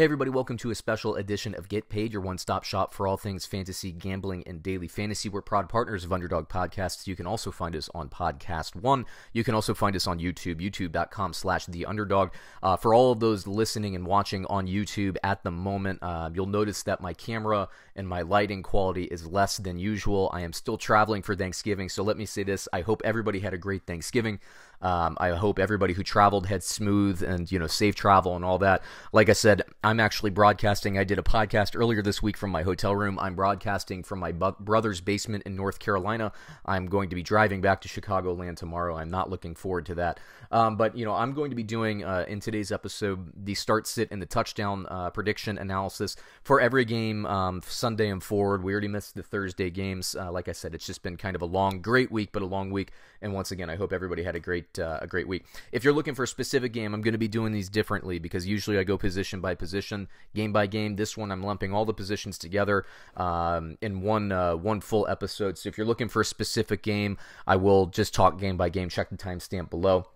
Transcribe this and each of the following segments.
Hey everybody, welcome to a special edition of Get Paid, your one-stop shop for all things fantasy, gambling, and daily fantasy. We're proud partners of Underdog Podcasts. You can also find us on Podcast One. You can also find us on YouTube, youtube.com/The Underdog. For all of those listening and watching on YouTube at the moment, you'll notice that my camera and my lighting quality is less than usual. I am still traveling for Thanksgiving, so let me say this. I hope everybody had a great Thanksgiving. I hope everybody who traveled had smooth and, safe travel and all that. Like I said, I'm actually broadcasting. I did a podcast earlier this week from my hotel room. I'm broadcasting from my brother's basement in North Carolina. I'm going to be driving back to Chicagoland tomorrow. I'm not looking forward to that. But I'm going to be doing, in today's episode, the start, sit, and the touchdown prediction analysis for every game Sunday and forward. We already missed the Thursday games. Like I said, it's just been kind of a great week, but a long week. And once again, I hope everybody had a great week. If you're looking for a specific game, I'm going to be doing these differently because usually I go position by position, game by game. This one, I'm lumping all the positions together in one full episode. So if you're looking for a specific game, I will just talk game by game. Check the timestamp below.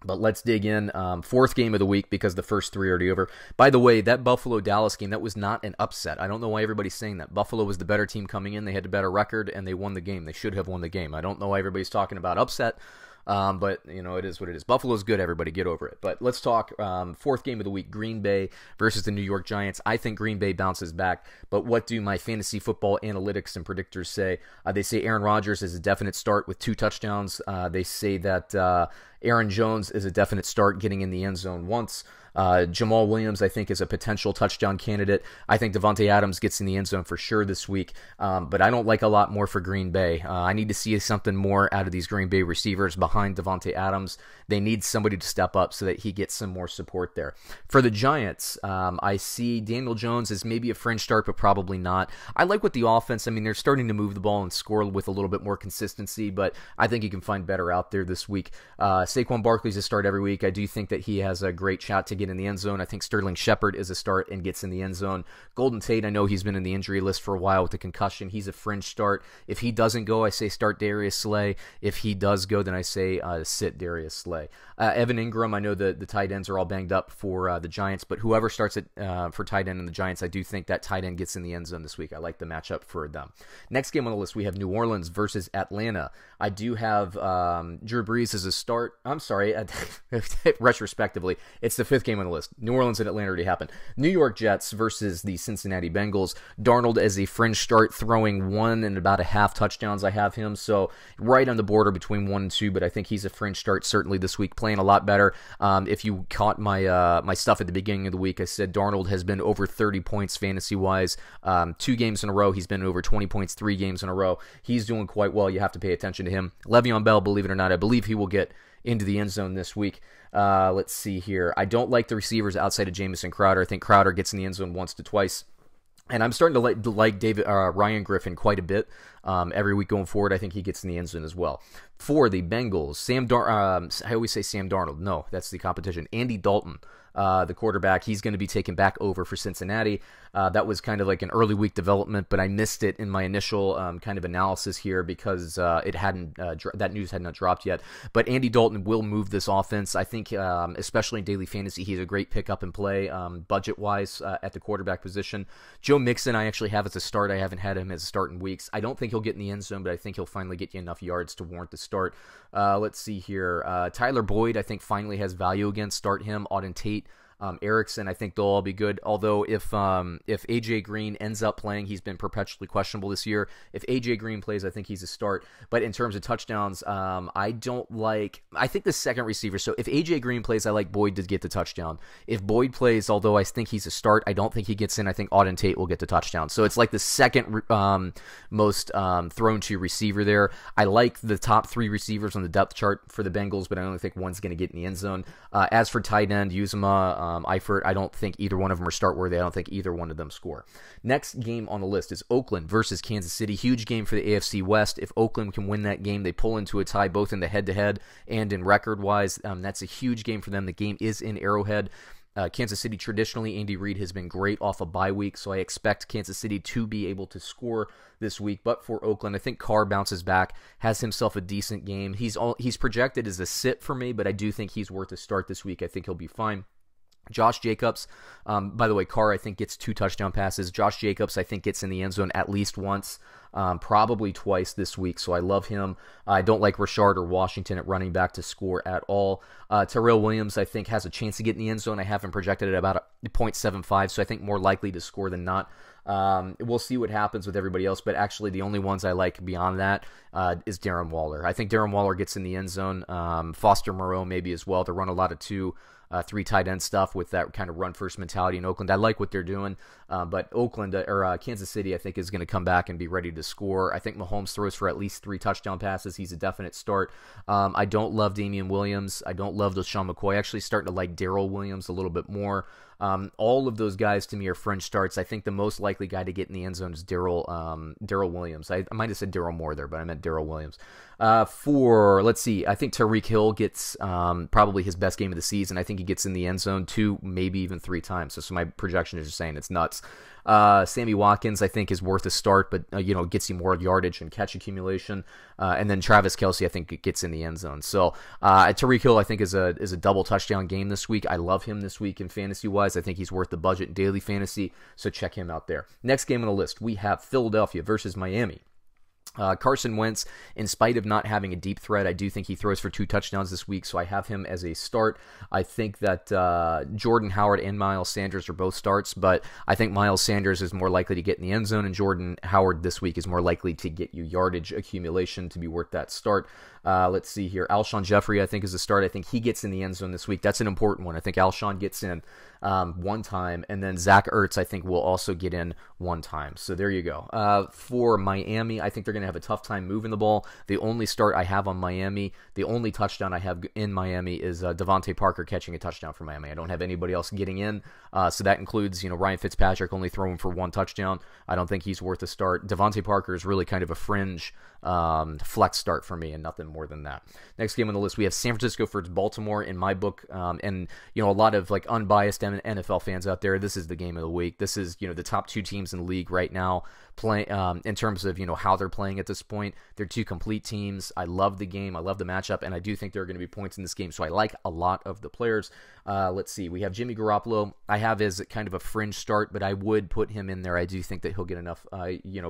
But let's dig in. Fourth game of the week because the first three are already over. By the way, that Buffalo-Dallas game, that was not an upset. I don't know why everybody's saying that. Buffalo was the better team coming in. They had a better record, and they won the game. They should have won the game. I don't know why everybody's talking about upset. But, it is what it is. Buffalo's good, everybody. Get over it. But let's talk fourth game of the week, Green Bay versus the New York Giants. I think Green Bay bounces back. But what do my fantasy football analytics and predictors say? They say Aaron Rodgers is a definite start with 2 touchdowns. They say that Aaron Jones is a definite start getting in the end zone once. Jamal Williams, I think, is a potential touchdown candidate. I think Devontae Adams gets in the end zone for sure this week, but I don't like a lot more for Green Bay. I need to see something more out of these Green Bay receivers behind Devontae Adams. They need somebody to step up so that he gets some more support there. For the Giants, I see Daniel Jones as maybe a fringe start, but probably not. I like what the offense, they're starting to move the ball and score with a little bit more consistency, but I think you can find better out there this week. Saquon Barkley's a start every week. I do think that he has a great shot to get in the end zone. I think Sterling Shepard is a start and gets in the end zone. Golden Tate, I know he's been in the injury list for a while with the concussion. He's a fringe start. If he doesn't go, I say start Darius Slay. If he does go, then I say sit Darius Slay. Evan Ingram, I know the tight ends are all banged up for the Giants, but whoever starts it for tight end in the Giants, I do think that tight end gets in the end zone this week. I like the matchup for them. Next game on the list, we have New Orleans versus Atlanta. I do have Drew Brees as a start. I'm sorry, retrospectively, it's the 5th game on the list. New Orleans and Atlanta already happened. New York Jets versus the Cincinnati Bengals. Darnold as a fringe start, throwing 1 and about a half touchdowns. I have him, so right on the border between 1 and 2, but I think he's a fringe start certainly this week, playing a lot better. If you caught my my stuff at the beginning of the week, I said Darnold has been over 30 points fantasy-wise. 2 games in a row, he's been over 20 points 3 games in a row. He's doing quite well. You have to pay attention to him. Le'Veon Bell, believe it or not, I believe he will get into the end zone this week. Let's see here. I don't like the receivers outside of Jamison Crowder. I think Crowder gets in the end zone once to twice. And I'm starting to like Ryan Griffin quite a bit. Every week going forward, I think he gets in the end zone as well. For the Bengals, I always say Sam Darnold. No, that's the competition. Andy Dalton, the quarterback, he's going to be taken back over for Cincinnati. That was kind of like an early week development, but I missed it in my initial kind of analysis here because that news had not dropped yet. But Andy Dalton will move this offense. I think, especially in daily fantasy, he's a great pickup and play budget-wise at the quarterback position. Joe Mixon, I actually have as a start. I haven't had him as a start in weeks. I don't think he'll get in the end zone, but I think he'll finally get you enough yards to warrant the start. Let's see here. Tyler Boyd, I think, finally has value again. Start him. Auden Tate. Erickson, I think they'll all be good. Although if A.J. Green ends up playing, he's been perpetually questionable this year. If A.J. Green plays, I think he's a start. But in terms of touchdowns, I think the second receiver. So if A.J. Green plays, I like Boyd to get the touchdown. If Boyd plays, although I think he's a start, I don't think he gets in. I think Auden Tate will get the touchdown. So it's like the second most thrown to receiver there. I like the top 3 receivers on the depth chart for the Bengals, but I only think one's going to get in the end zone. As for tight end, Uzomah, Eifert, I don't think either one of them are start worthy. I don't think either one of them score. Next game on the list is Oakland versus Kansas City. Huge game for the AFC West. If Oakland can win that game, they pull into a tie both in the head-to-head and in record-wise. That's a huge game for them. The game is in Arrowhead. Kansas City, traditionally, Andy Reid has been great off a bye week, so I expect Kansas City to be able to score this week. But for Oakland, I think Carr bounces back, has himself a decent game. He's projected as a sit for me, but I do think he's worth a start this week. I think he'll be fine. Josh Jacobs, by the way, Carr, I think, gets 2 touchdown passes. Josh Jacobs, I think, gets in the end zone at least once, probably twice this week, so I love him. I don't like Rashard or Washington at running back to score at all. Terrell Williams, I think, has a chance to get in the end zone. I have him projected at about a 0.75, so I think more likely to score than not. We'll see what happens with everybody else, but actually the only ones I like beyond that is Darren Waller. I think Darren Waller gets in the end zone. Foster Moreau maybe as well. They run a lot of 3 tight end stuff with that kind of run first mentality in Oakland. I like what they're doing, but Oakland or Kansas City, I think, is going to come back and be ready to score. I think Mahomes throws for at least 3 touchdown passes. He's a definite start. I don't love Damian Williams. I don't love LeSean McCoy. Actually starting to like Darrell Williams a little bit more. All of those guys to me are fringe starts. I think the most likely guy to get in the end zone is Darrell Williams. I might have said Daryl Moore there, but I meant Darrell Williams. Let's see, I think Tyreek Hill gets probably his best game of the season. I think he gets in the end zone 2, maybe even 3 times. So my projection is just saying it's nuts. Sammy Watkins, I think, is worth a start, but gets you more yardage and catch accumulation. And then Travis Kelce, I think, gets in the end zone. So Tyreek Hill, I think, is a double touchdown game this week. I love him this week in fantasy wise. I think he's worth the budget in daily fantasy. So check him out there. Next game on the list, we have Philadelphia versus Miami. Carson Wentz, in spite of not having a deep threat, I do think he throws for 2 touchdowns this week, so I have him as a start. I think that Jordan Howard and Miles Sanders are both starts, but I think Miles Sanders is more likely to get in the end zone, and Jordan Howard this week is more likely to get you yardage accumulation to be worth that start. Let's see here. Alshon Jeffrey, I think, is a start. I think he gets in the end zone this week. That's an important one. I think Alshon gets in 1 time, and then Zach Ertz, I think, will also get in 1 time. So there you go. For Miami, I think they're going to have a tough time moving the ball. The only start I have on Miami, the only touchdown I have in Miami is Devontae Parker catching a touchdown for Miami. I don't have anybody else getting in, so that includes Ryan Fitzpatrick only throwing for 1 touchdown. I don't think he's worth a start. Devontae Parker is really kind of a fringe flex start for me and nothing more than that. Next game on the list, we have San Francisco versus Baltimore in my book, and a lot of unbiased NFL fans out there, this is the game of the week. This is the top 2 teams in the league right now playing in terms of how they're playing at this point. They're 2 complete teams. I love the game. I love the matchup, and I do think there are going to be points in this game, so I like a lot of the players. Let's see. We have Jimmy Garoppolo. I have as kind of a fringe start, but I would put him in there. I do think that he'll get enough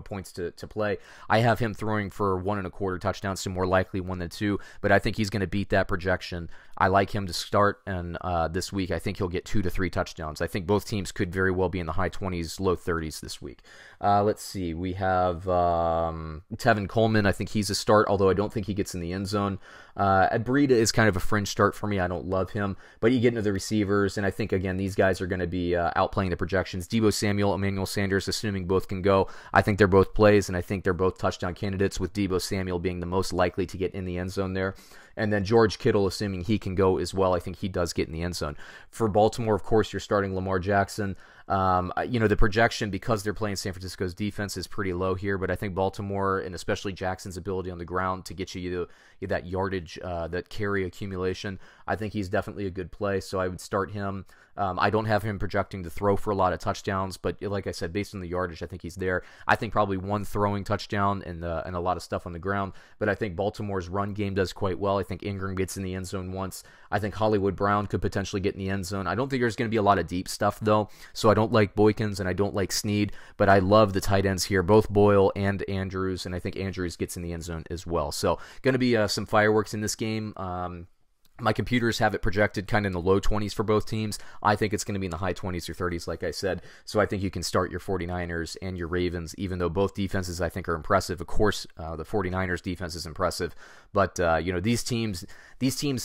points to play. I have him throwing for 1.25 touchdowns, so more likely 1 than 2, but I think he's going to beat that projection. I like him to start, and this week I think he'll get 2 to 3 touchdowns. I think both teams could very well be in the high 20s, low 30s this week. Let's see. We have Tevin Coleman. I think he's a start, although I don't think he gets in the end zone. Breida is kind of a fringe start for me. I don't love him, but you get into the receivers, and I think, again, these guys are going to be outplaying the projections. Deebo Samuel, Emmanuel Sanders, assuming both can go. I think they're both plays, and I think they're both touchdown candidates, with Deebo Samuel being the most likely to get in the end zone there. And then George Kittle, assuming he can go as well, I think he does get in the end zone. For Baltimore, of course, you're starting Lamar Jackson. The projection, because they're playing San Francisco's defense, is pretty low here, but I think Baltimore, and especially Jackson's ability on the ground to get you that yardage, that carry accumulation, I think he's definitely a good play, so I would start him. I don't have him projecting to throw for a lot of touchdowns, but like I said, based on the yardage, I think he's there. I think probably 1 throwing touchdown and a lot of stuff on the ground, but I think Baltimore's run game does quite well. I think Ingram gets in the end zone once. I think Hollywood Brown could potentially get in the end zone. I don't think there's going to be a lot of deep stuff, though, so I don't like Boykins and I don't like Snead, but I love the tight ends here, both Boyle and Andrews, and I think Andrews gets in the end zone as well. So going to be some fireworks in this game. My computers have it projected kind of in the low 20s for both teams. I think it's going to be in the high 20s or 30s, like I said. So I think you can start your 49ers and your Ravens, even though both defenses I think are impressive. Of course, the 49ers defense is impressive, but these teams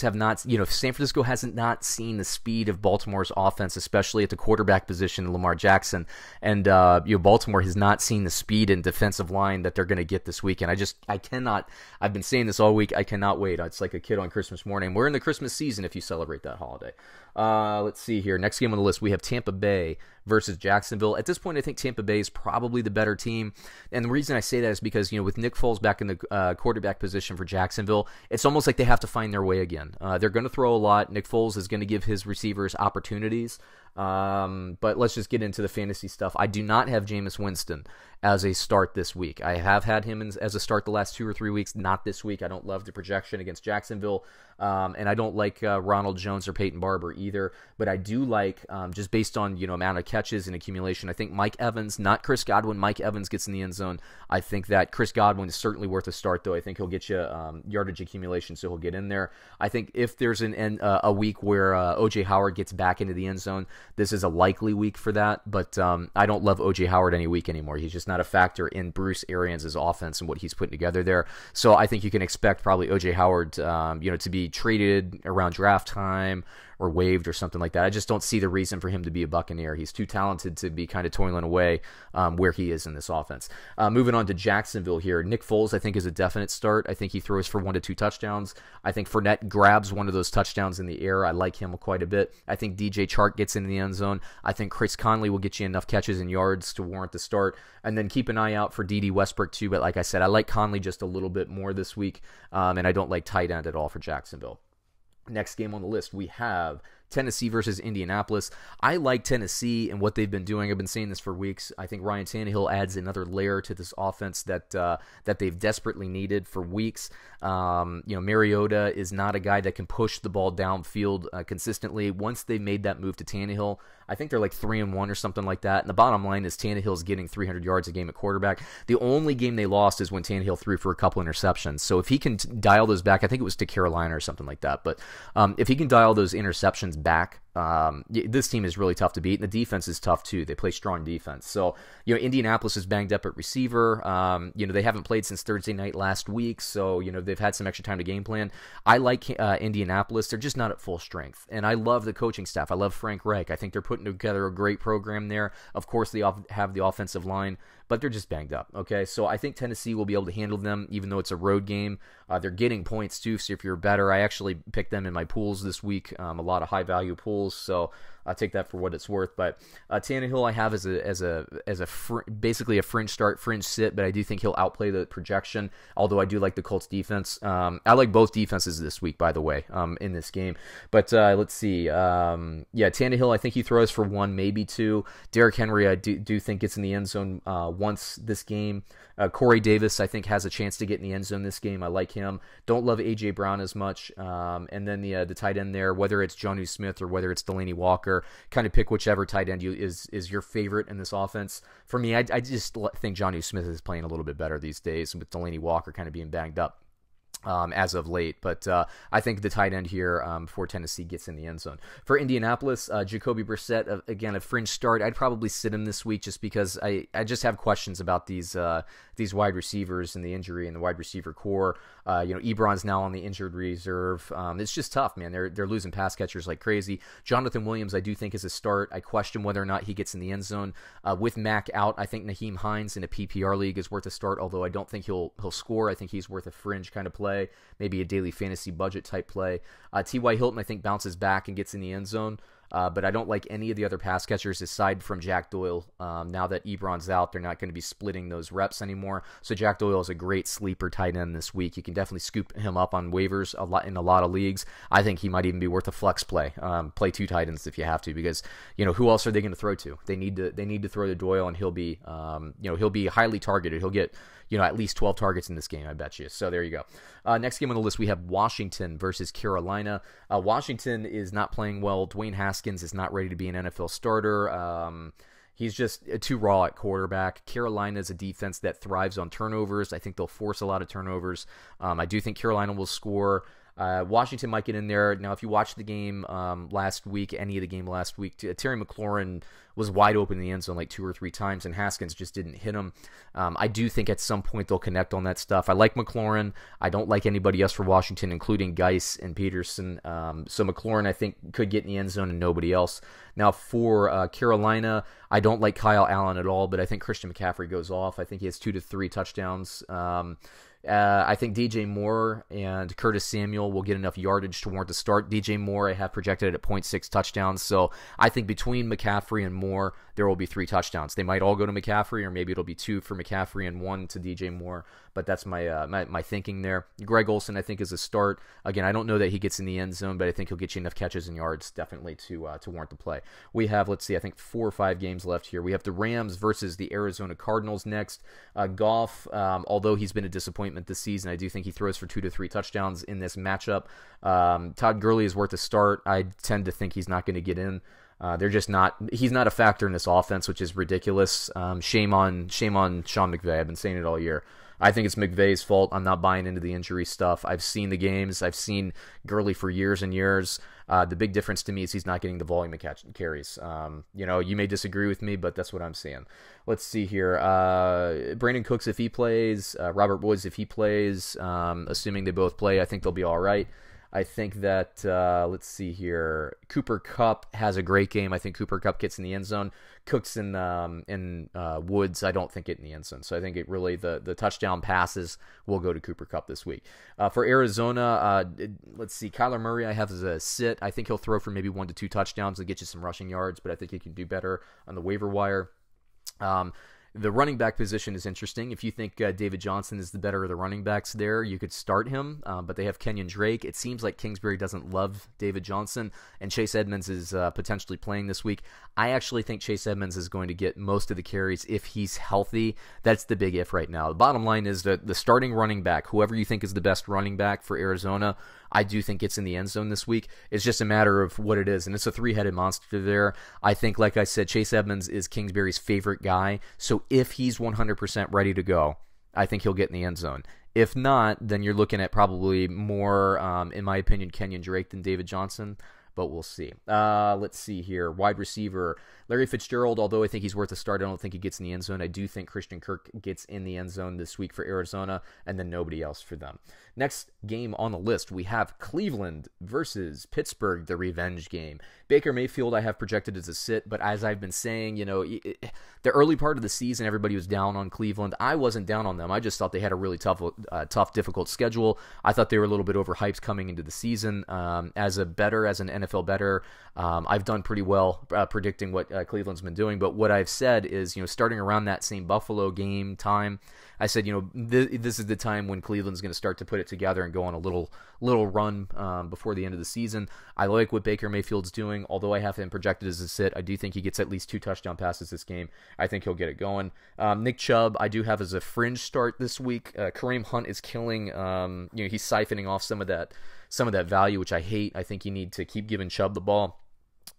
have not. San Francisco hasn't not seen the speed of Baltimore's offense, especially at the quarterback position, Lamar Jackson, and Baltimore has not seen the speed and defensive line that they're going to get this weekend. I cannot. I've been saying this all week. I cannot wait. It's like a kid on Christmas morning. We're in the Christmas season if you celebrate that holiday. Let's see here. Next game on the list, we have Tampa Bay versus Jacksonville. At this point, I think Tampa Bay is probably the better team. And the reason I say that is because, with Nick Foles back in the quarterback position for Jacksonville, it's almost like they have to find their way again. They're going to throw a lot. Nick Foles is going to give his receivers opportunities. But let's just get into the fantasy stuff. I do not have Jameis Winston as a start this week. I have had him as a start the last 2 or 3 weeks, not this week. I don't love the projection against Jacksonville, and I don't like Ronald Jones or Peyton Barber either, but I do like, just based on, amount of catches and accumulation, I think Mike Evans, not Chris Godwin, Mike Evans gets in the end zone. I think that Chris Godwin is certainly worth a start, though. I think he'll get you yardage accumulation, so he'll get in there. I think if there's a week where O.J. Howard gets back into the end zone, this is a likely week for that, but I don't love O.J. Howard any week anymore. He's just not a factor in Bruce Arians' offense and what he's putting together there. So I think you can expect probably O.J. Howard, to be traded around draft time or waived or something like that. I just don't see the reason for him to be a Buccaneer. He's too talented to be kind of toiling away where he is in this offense. Moving on to Jacksonville here. Nick Foles, I think, is a definite start. I think he throws for 1 to 2 touchdowns. I think Fournette grabs one of those touchdowns in the air. I like him quite a bit. I think DJ Chark gets in the end zone. I think Chris Conley will get you enough catches and yards to warrant the start. And then keep an eye out for D.D. Westbrook too. But like I said, I like Conley just a little bit more this week, and I don't like tight end at all for Jacksonville. Next game on the list, we have Tennessee versus Indianapolis. I like Tennessee and what they've been doing. I've been saying this for weeks. I think Ryan Tannehill adds another layer to this offense that they've desperately needed for weeks. Mariota is not a guy that can push the ball downfield consistently. Once they made that move to Tannehill, I think they're like 3-1 or something like that. And the bottom line is Tannehill's getting 300 yards a game at quarterback. The only game they lost is when Tannehill threw for a couple interceptions. So if he can dial those back, I think it was to Carolina or something like that. But if he can dial those interceptions back, this team is really tough to beat, and the defense is tough too. They play strong defense. So, Indianapolis is banged up at receiver. They haven't played since Thursday night last week, so, they've had some extra time to game plan. I like Indianapolis. They're just not at full strength, and I love the coaching staff. I love Frank Reich. I think they're putting together a great program there. Of course, they have the offensive line, but they're just banged up, okay? So I think Tennessee will be able to handle them, even though it's a road game. They're getting points, too, so if you're better, I actually picked them in my pools this week, a lot of high-value pools, so I'll take that for what it's worth. But Tannehill I have basically a fringe start, fringe sit, but I do think he'll outplay the projection, although I do like the Colts defense. I like both defenses this week, by the way, in this game. But let's see. Tannehill, I think he throws for 1, maybe 2. Derrick Henry, I do think gets in the end zone once this game. Corey Davis, I think, has a chance to get in the end zone this game. I like him. Don't love A.J. Brown as much. And then the tight end there, whether it's Jonnu Smith or whether it's Delaney Walker, kind of pick whichever tight end is your favorite in this offense. For me, I just think Jonnu Smith is playing a little bit better these days with Delaney Walker kind of being banged up as of late. But I think the tight end here for Tennessee gets in the end zone. For Indianapolis, Jacoby Brissett, again, a fringe start. I'd probably sit him this week just because I just have questions about these wide receivers and the injury and the wide receiver core. Ebron's now on the injured reserve. It's just tough, man. They're losing pass catchers like crazy. Jonathan Williams, I do think, is a start. I question whether or not he gets in the end zone. With Mack out, I think Nyheim Hines in a PPR league is worth a start, although I don't think he'll score. I think he's worth a fringe kind of play, maybe a daily fantasy budget type play. T.Y. Hilton, I think, bounces back and gets in the end zone. But I don't like any of the other pass catchers aside from Jack Doyle. Now that Ebron's out, they're not going to be splitting those reps anymore. So Jack Doyle is a great sleeper tight end this week. You can definitely scoop him up on waivers in a lot of leagues. I think he might even be worth a flex play. Play 2 tight ends if you have to, because who else are they going to throw to? They need to throw to Doyle, and he'll be highly targeted. He'll get at least 12 targets in this game, I bet you. So there you go. Next game on the list, we have Washington versus Carolina. Washington is not playing well. Dwayne Haskins is not ready to be an NFL starter. He's just too raw at quarterback. Carolina is a defense that thrives on turnovers. I think they'll force a lot of turnovers. I do think Carolina will score. Washington might get in there. Now, if you watched the game last week, any of the game last week, Terry McLaurin was wide open in the end zone like 2 or 3 times, and Haskins just didn't hit him. I do think at some point they'll connect on that stuff. I like McLaurin. I don't like anybody else for Washington, including Geis and Peterson. So McLaurin, I think, could get in the end zone and nobody else. Now, for Carolina, I don't like Kyle Allen at all, but I think Christian McCaffrey goes off. I think he has 2 to 3 touchdowns. I think DJ Moore and Curtis Samuel will get enough yardage to warrant the start. DJ Moore, I have projected at 0.6 touchdowns. So I think between McCaffrey and Moore, there will be 3 touchdowns. They might all go to McCaffrey, or maybe it'll be 2 for McCaffrey and 1 to DJ Moore, but that's my thinking there. Greg Olsen, I think, is a start. Again, I don't know that he gets in the end zone, but I think he'll get you enough catches and yards definitely to warrant the play. We have, let's see, I think 4 or 5 games left here. We have the Rams versus the Arizona Cardinals next. Goff, although he's been a disappointment this season, I do think he throws for 2 to 3 touchdowns in this matchup. Todd Gurley is worth a start. I tend to think he's not going to get in. He's not a factor in this offense, which is ridiculous. Shame on Sean McVay. I've been saying it all year. I think it's McVay's fault. I'm not buying into the injury stuff. I've seen the games. I've seen Gurley for years and years. The big difference to me is he's not getting the volume of carries. You may disagree with me, but that's what I'm seeing. Let's see here. Brandon Cooks, if he plays, Robert Woods, if he plays, assuming they both play, I think they'll be all right. I think that, let's see here, Cooper Kupp has a great game. I think Cooper Kupp gets in the end zone. Cooks and Woods, I don't think get in the end zone. So I think it really, the touchdown passes will go to Cooper Kupp this week. For Arizona, let's see, Kyler Murray I have as a sit. I think he'll throw for maybe 1 to 2 touchdowns to get you some rushing yards, but I think he can do better on the waiver wire. The running back position is interesting. If you think David Johnson is the better of the running backs there, you could start him, but they have Kenyon Drake. It seems like Kingsbury doesn't love David Johnson, and Chase Edmonds is potentially playing this week. I actually think Chase Edmonds is going to get most of the carries if he's healthy. That's the big if right now. The bottom line is that the starting running back, whoever you think is the best running back for Arizona, I do think gets in the end zone this week. It's just a matter of what it is, and it's a 3-headed monster there. I think, like I said, Chase Edmonds is Kingsbury's favorite guy, so if he's 100% ready to go, I think he'll get in the end zone. If not, then you're looking at probably more, in my opinion, Kenyon Drake than David Johnson, but we'll see. Let's see here. Wide receiver, Larry Fitzgerald, although I think he's worth a start, I don't think he gets in the end zone. I do think Christian Kirk gets in the end zone this week for Arizona, and then nobody else for them. Next game on the list, we have Cleveland versus Pittsburgh, the revenge game. Baker Mayfield I have projected as a sit, but as I've been saying, the early part of the season, everybody was down on Cleveland. I wasn't down on them. I just thought they had a really tough, difficult schedule. I thought they were a little bit overhyped coming into the season. As an NFL bettor, I've done pretty well predicting what Cleveland's been doing, but what I've said is, starting around that same Buffalo game time, I said, this is the time when Cleveland's going to start to put it together and go on a little run before the end of the season. I like what Baker Mayfield's doing, although I have him projected as a sit. I do think he gets at least 2 touchdown passes this game. I think he'll get it going. Nick Chubb, I do have as a fringe start this week. Kareem Hunt is killing. He's siphoning off some of that value, which I hate. I think you need to keep giving Chubb the ball.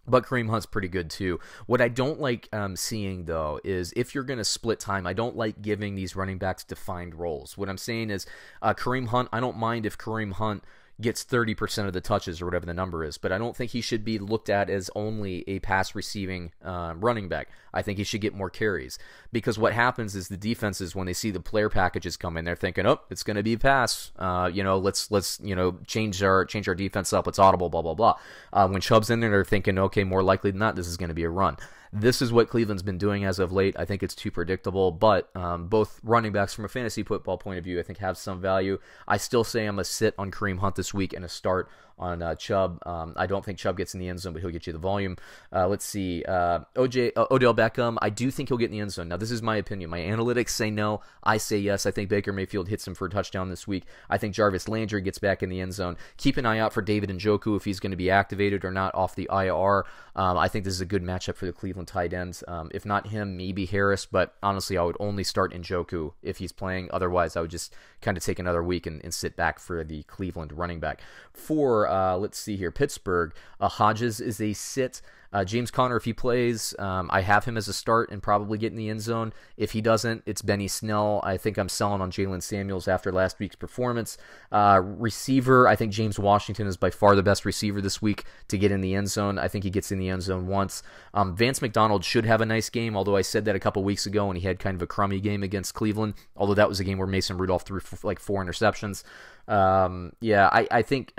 But Kareem Hunt's pretty good too. What I don't like seeing, though, is if you're going to split time, I don't like giving these running backs defined roles. What I'm saying is Kareem Hunt, I don't mind if Kareem Hunt gets 30% of the touches or whatever the number is, but I don't think he should be looked at as only a pass receiving running back. I think he should get more carries, because what happens is the defenses, when they see the player packages come in, they're thinking, oh, it's going to be a pass. Let's change our defense up. It's audible, blah, blah, blah. When Chubb's in there, they're thinking, okay, more likely than not, this is going to be a run. This is what Cleveland's been doing as of late. I think it's too predictable, but both running backs from a fantasy football point of view, I think, have some value. I still say I'm a sit on Kareem Hunt this week and a start on Chubb. I don't think Chubb gets in the end zone, but he'll get you the volume. Let's see. Odell Beckham, I do think he'll get in the end zone. Now, this is my opinion. My analytics say no. I say yes. I think Baker Mayfield hits him for a touchdown this week. I think Jarvis Landry gets back in the end zone. Keep an eye out for David Njoku if he's going to be activated or not off the IR. I think this is a good matchup for the Cleveland tight ends. If not him, maybe Harris, but honestly, I would only start Njoku if he's playing. Otherwise, I would just kind of take another week and sit back for the Cleveland running back. For, let's see here, Pittsburgh, Hodges is a sit. James Conner, if he plays, I have him as a start and probably get in the end zone. If he doesn't, it's Benny Snell. I think I'm selling on Jalen Samuels after last week's performance. Receiver, I think James Washington is by far the best receiver this week to get in the end zone. I think he gets in the end zone once. Vance McDonald should have a nice game, although I said that a couple weeks ago and he had kind of a crummy game against Cleveland, although that was a game where Mason Rudolph threw like 4 interceptions. I think...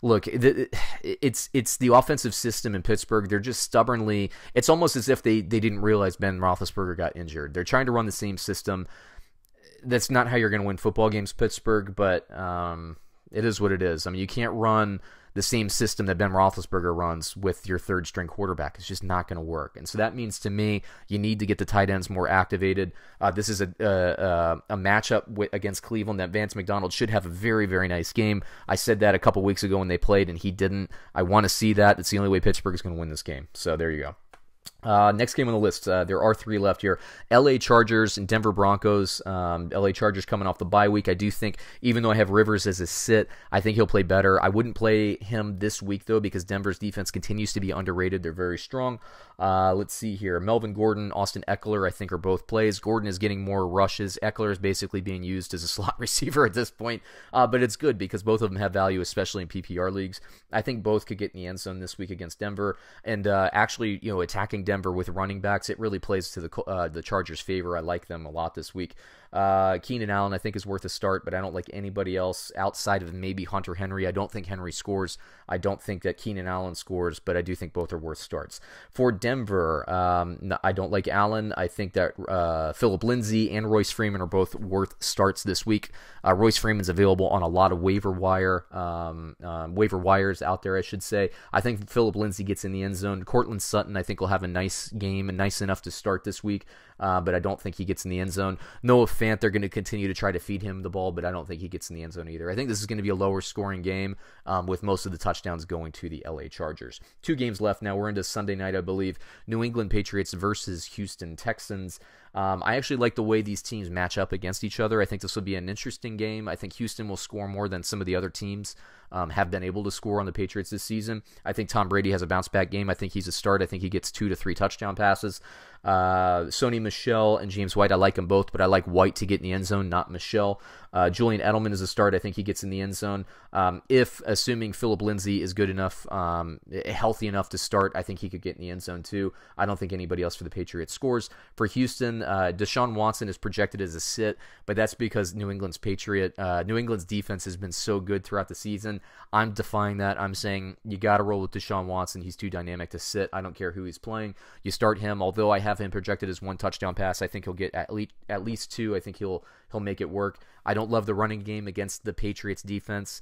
Look, it's the offensive system in Pittsburgh. They're just stubbornly... It's almost as if they didn't realize Ben Roethlisberger got injured. They're trying to run the same system. That's not how you're going to win football games, Pittsburgh, but it is what it is. I mean, you can't run the same system that Ben Roethlisberger runs with your third-string quarterback. It's just not going to work. And so that means to me, you need to get the tight ends more activated. This is a matchup against Cleveland that Vance McDonald should have a very, very nice game. I said that a couple weeks ago when they played, and he didn't. I want to see that. It's the only way Pittsburgh is going to win this game. So there you go. Next game on the list, there are 3 left here. LA Chargers and Denver Broncos. LA Chargers coming off the bye week. I do think, even though I have Rivers as a sit, I think he'll play better. I wouldn't play him this week, though, because Denver's defense continues to be underrated. They're very strong. Let's see here. Melvin Gordon, Austin Eckler, I think are both plays. Gordon is getting more rushes. Eckler is basically being used as a slot receiver at this point. But it's good because both of them have value, especially in PPR leagues. I think both could get in the end zone this week against Denver. And actually, attacking Denver with running backs, it really plays to the Chargers' favor. I like them a lot this week. Keenan Allen, I think, is worth a start, but I don't like anybody else outside of maybe Hunter Henry. I don't think Henry scores. I don't think that Keenan Allen scores, but I do think both are worth starts. For Denver, I don't like Allen. I think that Phillip Lindsay and Royce Freeman are both worth starts this week. Royce Freeman's available on a lot of waiver wires out there, I should say. I think Phillip Lindsay gets in the end zone. Cortland Sutton, I think, will have a nice game and nice enough to start this week, but I don't think he gets in the end zone. Noah Fant, they're going to continue to try to feed him the ball, but I don't think he gets in the end zone either. I think this is going to be a lower scoring game with most of the touchdowns going to the LA Chargers. 2 games left now. We're into Sunday night, I believe. New England Patriots versus Houston Texans. I actually like the way these teams match up against each other. I think this will be an interesting game. I think Houston will score more than some of the other teams have been able to score on the Patriots this season. I think Tom Brady has a bounce-back game. I think he's a start. I think he gets 2 to 3 touchdown passes. Sony Michel and James White, I like them both, but I like White to get in the end zone, not Michel. Julian Edelman is a start. I think he gets in the end zone. Assuming Phillip Lindsay is good enough, healthy enough to start, I think he could get in the end zone too. I don't think anybody else for the Patriots scores. For Houston, Deshaun Watson is projected as a sit, but that's because New England's defense has been so good throughout the season. I'm defying that. I'm saying you got to roll with Deshaun Watson. He's too dynamic to sit. I don't care who he's playing. You start him. Although I have him projected as 1 touchdown pass, I think he'll get at least 2. I think he'll make it work. I don't love the running game against the Patriots defense.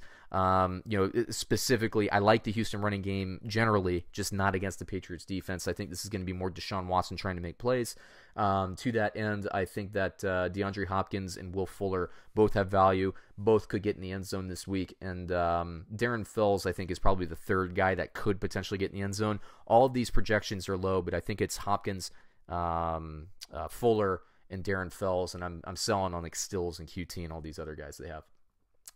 Specifically, I like the Houston running game generally, just not against the Patriots defense. I think this is going to be more Deshaun Watson trying to make plays. To that end, I think that DeAndre Hopkins and Will Fuller both have value. Both could get in the end zone this week. And Darren Fells, I think, is probably the third guy that could potentially get in the end zone. All of these projections are low, but I think it's Hopkins, Fuller, and Darren Fells, and I'm selling on like Stills and QT and all these other guys they have.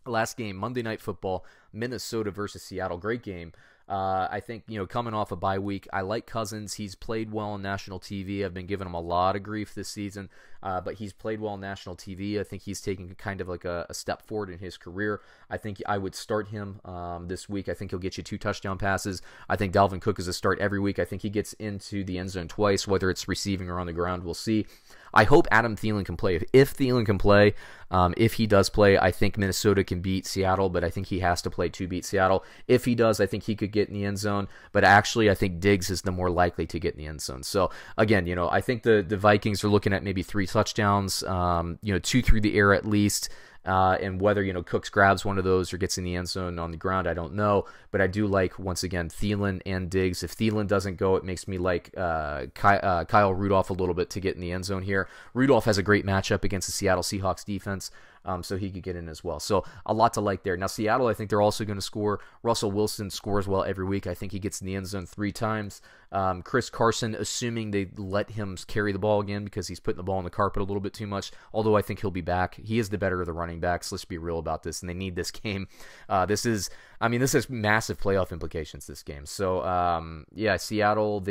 Last game, Monday Night Football, Minnesota versus Seattle. Great game. I think, coming off a bye week, I like Cousins. He's played well on national TV. I've been giving him a lot of grief this season, but he's played well on national TV. I think he's taking kind of like a step forward in his career. I think I would start him this week. I think he'll get you 2 touchdown passes. I think Dalvin Cook is a start every week. I think he gets into the end zone twice, whether it's receiving or on the ground. We'll see. I hope Adam Thielen can play. If Thielen can play, if he does play, I think Minnesota can beat Seattle, but I think he has to play to beat Seattle. If he does, I think he could get in the end zone, but actually I think Diggs is the more likely to get in the end zone. So again, I think the Vikings are looking at maybe 3 touchdowns, 2 through the air at least. And whether, Cooks grabs one of those or gets in the end zone on the ground, I don't know. But I do like, once again, Thielen and Diggs. If Thielen doesn't go, it makes me like Kyle Rudolph a little bit to get in the end zone here. Rudolph has a great matchup against the Seattle Seahawks defense, so he could get in as well. So a lot to like there. Now, Seattle, I think they're also going to score. Russell Wilson scores well every week. I think he gets in the end zone 3 times. Chris Carson, assuming they let him carry the ball again because he's putting the ball on the carpet a little bit too much, although I think he'll be back. He is the better of the running backs. Let's be real about this, and they need this game. This has massive playoff implications, this game. So, Seattle,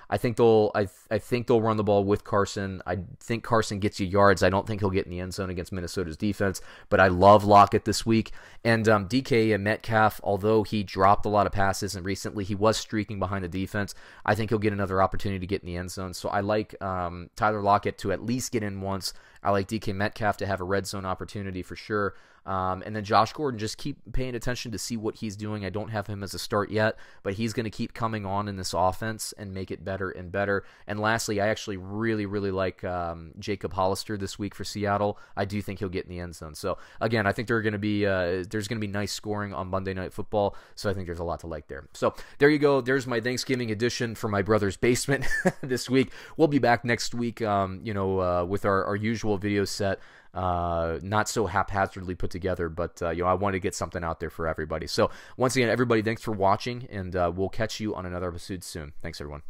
I think they'll run the ball with Carson. I think Carson gets you yards. I don't think he'll get in the end zone against Minnesota's defense, but I love Lockett this week. And DK and Metcalf, although he dropped a lot of passes and recently he was streaking behind the defense, I think he'll get another opportunity to get in the end zone. So I like Tyler Lockett to at least get in once. I like DK Metcalf to have a red zone opportunity for sure. And then Josh Gordon, just keep paying attention to see what he's doing. I don't have him as a start yet, but he's going to keep coming on in this offense and make it better and better. And lastly, I actually really, really like Jacob Hollister this week for Seattle. I do think he'll get in the end zone. So again, I think there's going to be nice scoring on Monday Night Football. So I think there's a lot to like there. So there you go. There's my Thanksgiving edition for my brother's basement this week. We'll be back next week, with our usual video set. Not so haphazardly put together, but I want to get something out there for everybody. So once again, everybody, thanks for watching, and we'll catch you on another episode soon. Thanks, everyone.